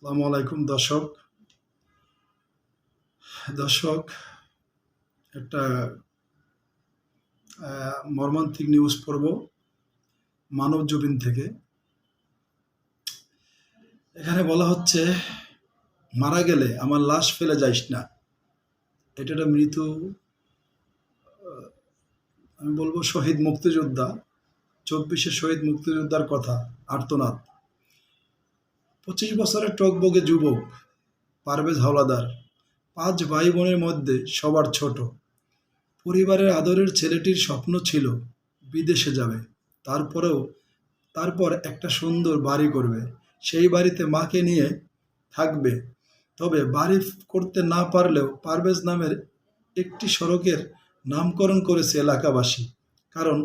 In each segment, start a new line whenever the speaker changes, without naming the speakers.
আসসালামু আলাইকুম দর্শক। দর্শক, একটা মর্মান্তিক নিউজ পড়ব মানবজমিন থেকে। এখানে বলা হচ্ছে, মারা গেলে আমার লাশ ফেলে যাইস না। এটা একটা মৃত, আমি বলবো শহীদ মুক্তিযোদ্ধা, 24-এ শহীদ মুক্তিযোদ্ধার কথা, আর্তনাদ। 25 বছরের টকবগে যুবক পারভেজ হাওলাদার, 5 ভাই বোনের মধ্যে সবার ছোট। পরিবারের আদরের ছেলেটির স্বপ্ন ছিল বিদেশে যাবে, তারপর একটা সুন্দর বাড়ি করবে, সেই বাড়িতে মাকে নিয়ে থাকবে। তবে বাড়ি করতে না পারলেও পারভেজ নামের একটি সড়কের নামকরণ করেছে এলাকাবাসী। কারণ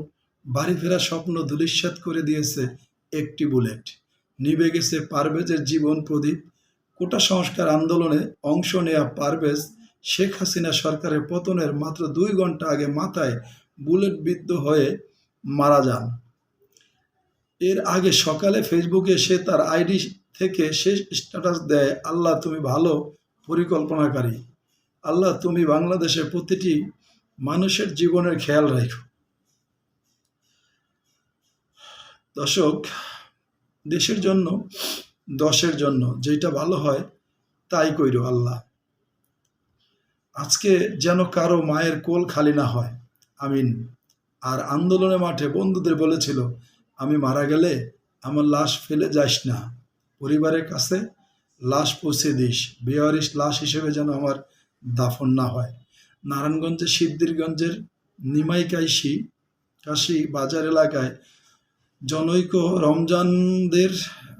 বাড়ি ফেরার স্বপ্ন ধূলিসাৎ করে দিয়েছে একটি বুলেট। নিভে গেছে পারভেজের জীবন প্রদীপ। কোটা সংস্কার আন্দোলনে অংশ নেয়া পারভেজ শেখ হাসিনা সরকারের পতনের মাত্র 2 ঘন্টা আগে মাথায় বুলেট বিদ্ধ হয়ে মারা যান। এর আগে সকালে ফেসবুকে সে তার আইডি থেকে শেষ স্ট্যাটাস দেয়, আল্লাহ তুমি ভালো পরিকল্পনাকারী, আল্লাহ তুমি বাংলাদেশের প্রতিটি মানুষের জীবনের খেয়াল রাখো। দর্শক, দেশের জন্য, দশের জন্য যেটা ভালো হয় তাই কইরো আল্লাহ। আজকে যেন কারো মায়ের কোল খালি না হয়, আমিন। আর আন্দোলনের মাঠে বন্ধুদের বলেছিল, আমি মারা গেলে আমার লাশ ফেলে যাস না, পরিবারের কাছে লাশ পৌঁছে দিস, বেওয়ারিশ লাশ হিসেবে যেন আমার দাফন না হয়। নারায়ণগঞ্জের সিদ্ধিরগঞ্জের কাশি বাজার এলাকায় জনৈক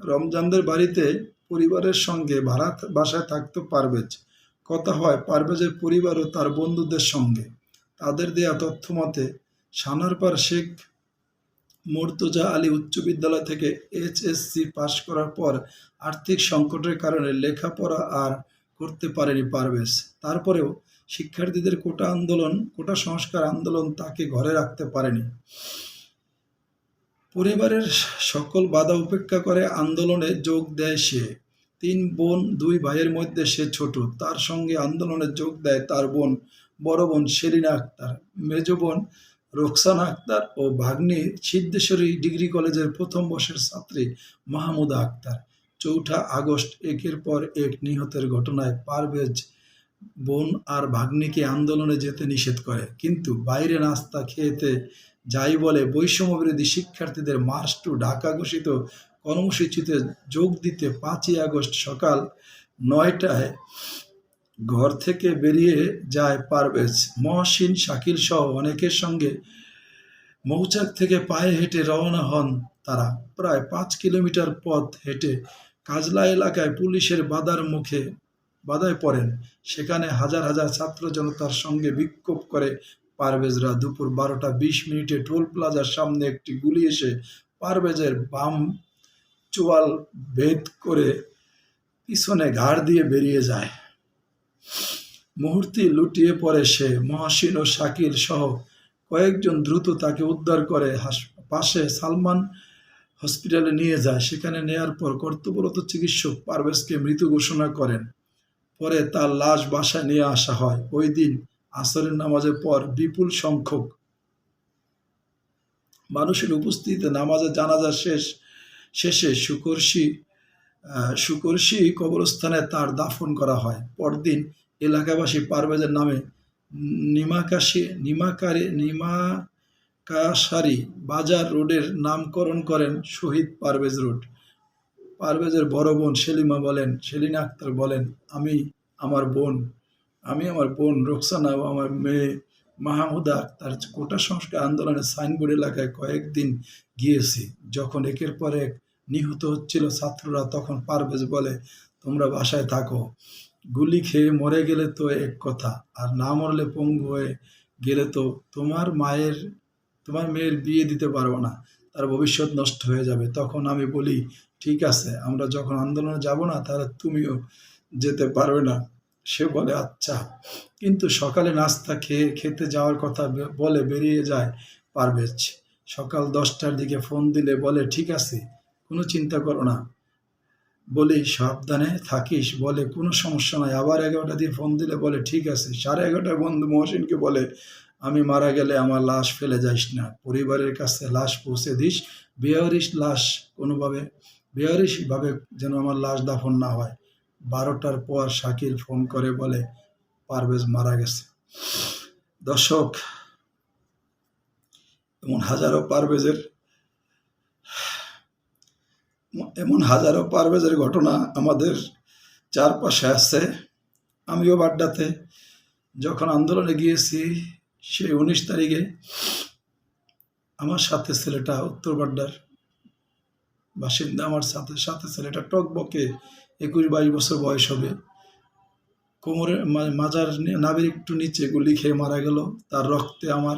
রমজানদের বাড়িতে পরিবারের সঙ্গে বাসায় থাকতো পারভেজ। কথা হয় পারভেজের পরিবার ও তার বন্ধুদের সঙ্গে। তাদের দেয়া তথ্য মতে সানারপাড় শেখ মোর্তজা আলী উচ্চ বিদ্যালয় থেকে এইচএসসি পাশ করার পর আর্থিক সংকটের কারণে লেখাপড়া আর করতে পারেনি পারভেজ। তারপরেও শিক্ষার্থীদের কোটা সংস্কার আন্দোলন তাকে ঘরে রাখতে পারেনি। পরিবারের সকল বাধা উপেক্ষা করে আন্দোলনে যোগ দেয় সে। 3 বোন 2 ভাইয়ের মধ্যে সে ছোট। তার সঙ্গে আন্দোলনে যোগ দেয় তার বড় বোন সেলিনা আক্তার, মেজ বোন রোকসানা আক্তার ও ভাগ্নি সিদ্ধেশ্বরী ডিগ্রি কলেজের প্রথম বর্ষের ছাত্রী মাহমুদা আক্তার। 4 আগস্ট একের পর এক নিহতের ঘটনায় পারভেজ বোন আর ভাগ্নিকে আন্দোলনে যেতে নিষেধ করে, কিন্তু বাইরে নাস্তা খেতে যাই বলে বৈষম্যবিরোধী শিক্ষার্থীদের মার্চ টু ঢাকা ঘোষিত কর্মসূচিতে যোগ দিতে 5ই আগস্ট সকাল 9টায় ঘর থেকে বেরিয়ে যায় পারভেজ। মহসিন, শাকিল সহ অনেকের সঙ্গে মৌচাক থেকে পায়ে হেঁটে রওনা হন তারা। প্রায় 5 কিলোমিটার পথ হেঁটে কাজলা এলাকায় পুলিশের বাধায় পড়েন। সেখানে হাজার হাজার ছাত্র জনতার সঙ্গে বিক্ষোভ করে পারভেজরা। দুপুর 12:20 টোল প্লাজার সামনে একটি গুলি এসে পারভেজের বাম চোয়াল ভেদ করে পিছনে ঘাড় দিয়ে বেরিয়ে যায়। মুহূর্তে লুটিয়ে পড়ে সে। মহসিন ও শাকিল সহ কয়েকজন দ্রুত তাকে উদ্ধার করে পাশে সালমান হসপিটালে নিয়ে যায়। সেখানে নেয়ার পর কর্তব্যরত চিকিৎসক পারভেজকে মৃত ঘোষণা করেন। পরে তার লাশ বাসায় নিয়ে আসা হয়। ওই দিন আসরের নামাজের পর বিপুল সংখ্যক মানুষের উপস্থিতিতে নামাজের জানাজা শেষে সুকরশি কবরস্থানে তার দাফন করা হয়। পরদিন এলাকাবাসী পারভেজের নামে নিমাকাশারি বাজার রোডের নামকরণ করেন শহীদ পারভেজ রোড। পারভেজের বড় বোন সেলিনা আক্তার বলেন, আমি আমার বোন রোকসানা ও আমার মেয়ে মাহমুদা আক্তার কোটা সংস্কার আন্দোলনের সাইনবোর্ড এলাকায় কয়েকদিন গিয়েছি। যখন একের পর এক নিহত হচ্ছিল ছাত্ররা, তখন পারভেজ বলে, তোমরা বাসায় থাকো, গুলি খেয়ে মরে গেলে তো এক কথা, আর না মরলে পঙ্গু হয়ে গেলে তো তোমার মেয়ের বিয়ে দিতে পারবো না, তার ভবিষ্যৎ নষ্ট হয়ে যাবে। তখন আমি বলি, ঠিক আছে, আমরা যখন আন্দোলনে যাব না তাহলে তুমিও যেতে পারবে না। সে বলে আচ্ছা। কিন্তু সকালে নাস্তা খেতে যাওয়ার কথা বলে বেরিয়ে যায় পারভেজ। সকাল 10টার দিকে ফোন দিলে বলে, ঠিক আছে, কোনো চিন্তা করো না, বলি সাবধানে থাকিস, বলে কোনো সমস্যা নাই। আবার 11টা দিয়ে ফোন দিলে বলে ঠিক আছে। 11:30টায় বন্ধু মহসিনকে বলে আমি মারা গেলে আমার লাশ ফেলে যাইস না, পরিবারের কাছে লাশ পৌঁছে দিস, বেয়ারিশভাবে যেন আমার লাশ দাফন না হয়। 12টার পর শাকিল ফোন করে বলে পারভেজ মারা গেছে। দর্শক, এমন হাজারো পারভেজের ঘটনা আমাদের চারপাশে আছে। আমিও বাড্ডাতে যখন আন্দোলনে গিয়েছি, সেই 19 তারিখে আমার সাথে ছেলেটা, উত্তর বাড্ডার বাসিন্দা, আমার সাথে ছেলেটা টকবকে 21-22 বছর বয়স হবে, কোমরের মাজার নাভির একটু নিচে গুলি খেয়ে মারা গেল। তার রক্তে আমার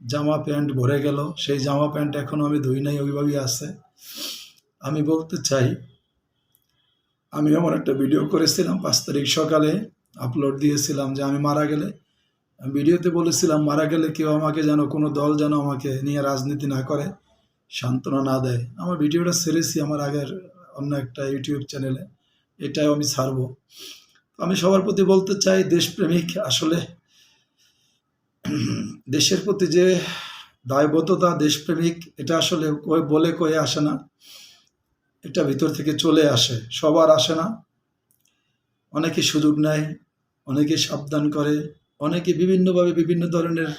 জামা প্যান্ট ভরে গেল। সেই জামা প্যান্ট এখনো আমি ধুই নাই, ওইভাবেই আছে। আমি বলতে চাই, আমি এমন একটা ভিডিও করেছিলাম 5 তারিখ সকালে, আপলোড দিয়েছিলাম যে আমি মারা গেলে, ভিডিওতে বলেছিলাম মারা গেলে কেউ আমাকে যেন, কোনো দল যেন আমাকে নিয়ে রাজনীতি না করে, সান্ত্বনা না দেয়। আমার ভিডিওটা ছেড়েছি আমার আগের অন্য একটা ইউটিউব চ্যানেলে, এটাও আমি ছাড়বো। আমি সবার প্রতি বলতে চাই, দেশপ্রেমিক আসলে দেশের প্রতি যে দায়বদ্ধতা, দেশপ্রেমিক, এটা আসলে বলে কয়ে আসে না, এটা ভিতর থেকে চলে আসে, সবার আসে না। অনেকে সুযোগ নেয়, অনেকে সাবধান করে, অনেকে বিভিন্নভাবে বিভিন্ন ধরনের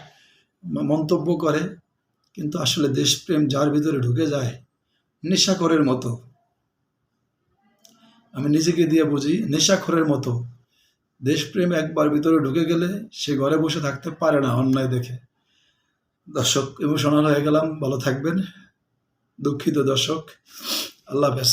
মন্তব্য করে, কিন্তু আসলে দেশপ্রেম যার ভিতরে ঢুকে যায় নেশাখোরের মতো, আমি নিজেকে দিয়ে বুঝি, নেশাখোরের মতো। দেশপ্রেম একবার ভিতরে ঢুকে গেলে সে ঘরে বসে থাকতে পারে না অন্যায় দেখে। দর্শক, ইমোশনাল হয়ে গেলাম, ভালো থাকবেন। দুঃখিত দর্শক, আল্লাহ হাফেজ।